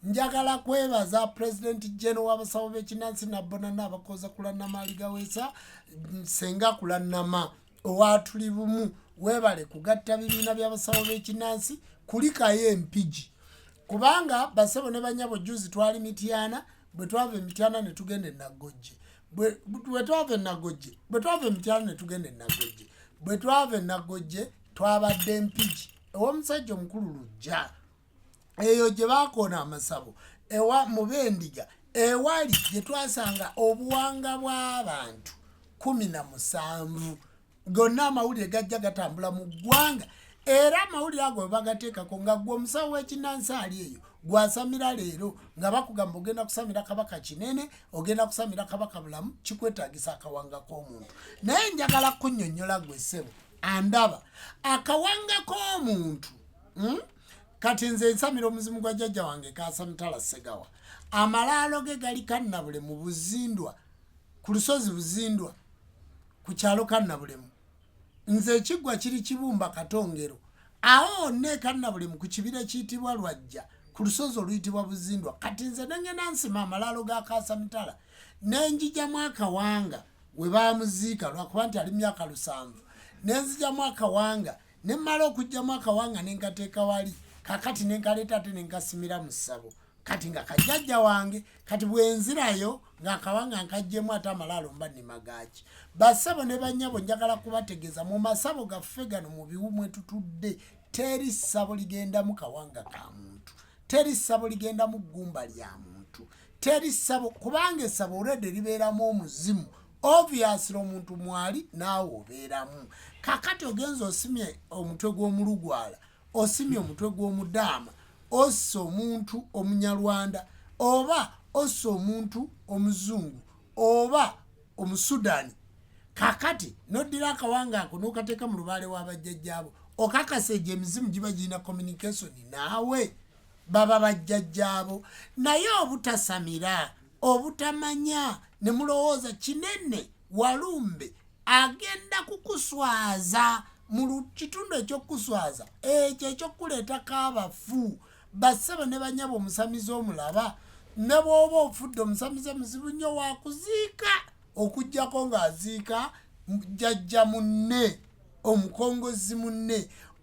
njagala kwebaza President General w'abasawo b'ekinnansi Nabbona n'abakoza kulana mali gawesa senga kulanama owatuli bumu webale kugatta bibiina by'abasawo b'ekinnansi kulikayo empigi kubanga basebo ne banyabo juzi twali Mityana bwe twava Mityana ne tugenda e Nagojje bwe twava e Nagojje bwe twava Mityana ne tugenda e Nagojje bwe twava e Nagojje twabadde empigi ew'omusajja omukulu Lujja eyo gye bakoona amasabo ewa Mubendiga ewali gye twasanga obuwanga bw'abantu 17 gonna amawulire gajja gatambula mu ggwanga era amawulire ago bagateekako nga gwe omusawo w'ekinnansi ali eyo gwasamira leero nga bakugamba ogenda kusamira kabaka kinene ogenda kusamira kabaka bulamu kikwetaagisa akawanga k'omuntu naye njagala kunnyonnyola gwe ssebo andaba akawanga k'omuntu kati nze nsamira omuzimu gwa jjajja wange Kaasa Mutala Ssegawa amalaalo ge gali Kannabule mu Buzindwa ku lusozi Buzindwa ku kyalo Kannabulemu nze ekiggwa kiri Kibumba Katongero awo ne Kannabulemu ku kibira kiyitibwa Lwajja ku lusozi oluyitibwa Buzindwa kati nze nengenda nsima amalaalo ga Kaasa Mutala nenjijamu akawanga we baamuziika lwakuba nti ali myaka 7 nenzijamu akawanga nemmala okujjamu akawanga nenkateeka wali kakati nenkaleeta ate nenkasimira mu ssabo kati nga kajjajja wange kati bwenzirayo ng'akawanga nkajjemu ate amalaalo mba nnimagaaki bassabo ne bannyabo njagala kubategeeza mu masabo gaffe gano mu biwumwe tutudde teri ssabo ligenda mu kawanga ka muntu teri ssabo ligenda mu ggumba lya muntu teri ssabo kubanga essabo olwedde libeeramu omuzimu obviously omuntu mwali naawe obeeramu kakati ogenza osimye omutwe gw'omulugwala osimye omutwe gw'omudaama ossa omuntu omunyarwanda oba ossa omuntu omuzungu oba omusudani kakati noddira akawanga ako n'okateeka mu lubaale w'abajjajjaabo okakasa egyo emizimu giba girina communication naawe baba bajjajjaabo naye obutasamira obutamanya ne mulowooza kinene walumbe agenda kukuswaza mu kitundu ekyokuswaza ekyo ekyokuleetako abafu bassebo ne banyabo omusamizi omulaba ne bw'oba ofudde omusamize muzibu nnyo wakuziika okuggyako ng'aziika jjajja munne omukongozi munne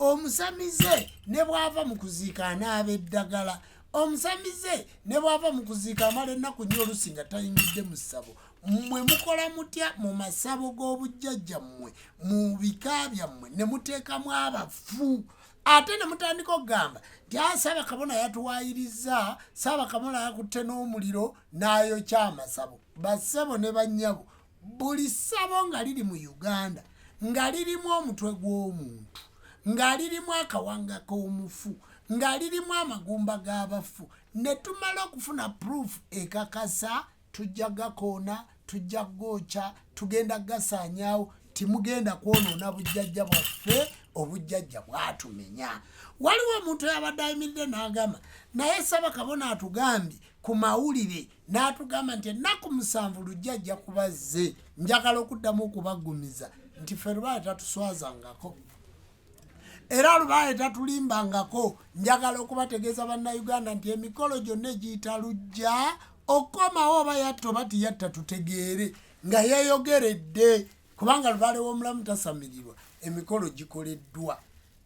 omusamize ne bw'ava mu kuziika anaaba eddagala omusamize ne bw'ava mu kuziika amala ennaku nnyo olusi nga tayingidde mu ssabo mmwe mukola mutya mu masabo g'obujjajja mmwe mu bika byammwe ne muteekamu abafu ate ne mutandika okugamba nti Ssaabakabona yatuwaayiriza Ssaabakabona yakutte n'omuliro n'ayokya amasabo bassebo ne bannyabo buli ssabo nga liri mu Uganda nga lirimu omutwe gw'omuntu nga lirimu akawanga k'omufu nga lirimu amagumba g'abafu ne tumala okufuna proof ekakasa tujja gakoona tujja gwokya tugenda gasaanyaawo timugenda kwonoona bujjajja bwaffe obujjajja bwatumenya waliwo omuntu yabadde ayimiridde n'agamba naye Ssaabakabona atugambye ku mawulire n'atugamba nti ennaku 7 lujjajja kubazze njagala okuddamu okubagumiza nti ffe lubaale tatuswazangako era lubaale tatulimbangako njagala okubategeeza bannayuganda nti emikolo gyonna egiyita lujja okomawo oba yatta oba tiyatta tutegeere nga yeeyogeredde kubanga lubaale w'omulamu tasamirirwa emikolo gikoleddwa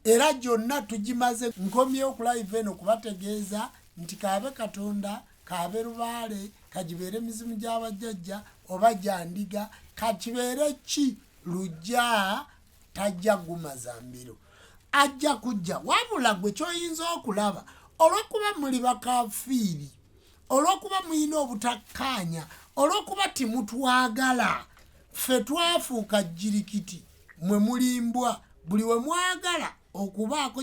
era gyonna tugimaze nkomyewo ku live eno kubategeeza nti kaabe Katonda kaabe lubaale kagibeere emizimu gy'abajjajja oba gyandiga kakibeere ki lujja tajja gumaza mbiro ajja kujja wabula gwe kyoyinza okulaba olw'okuba muli bakafiiri olw'okuba muyina obutakkaanya olw'okuba timutwagala ffe twafuuka jirikiti mwe mulimbwa buli we mwagala okubaako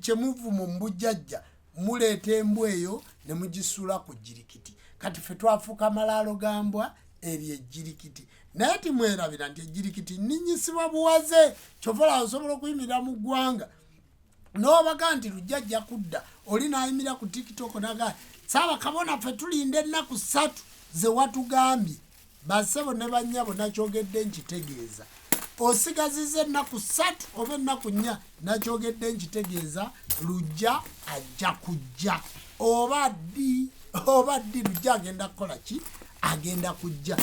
kyemuvuma mu bujjajja muleeta embwa eyo ne mugisula ku jirikiti kati ffe twafuuka amalaalo gambwa eryo ejjirikiti naye timwerabira nti ejjirikiti nninyisibwa buwaze kyova osobola okuyimirira mu ggwanga n'obaga nti lujjajja kudda oli n'ayimira ku TikTok naga Ssaabakabona ffe tulinda ennaku 3 ze watugambye bassebo ne bannyabo nakyogedde nkitegeeza osigaziza ennaku 3 oba ennaku 4 nakyogedde nkitegeeza lujja ajja kujja oba ddi lujja agenda kukola ki agenda kujja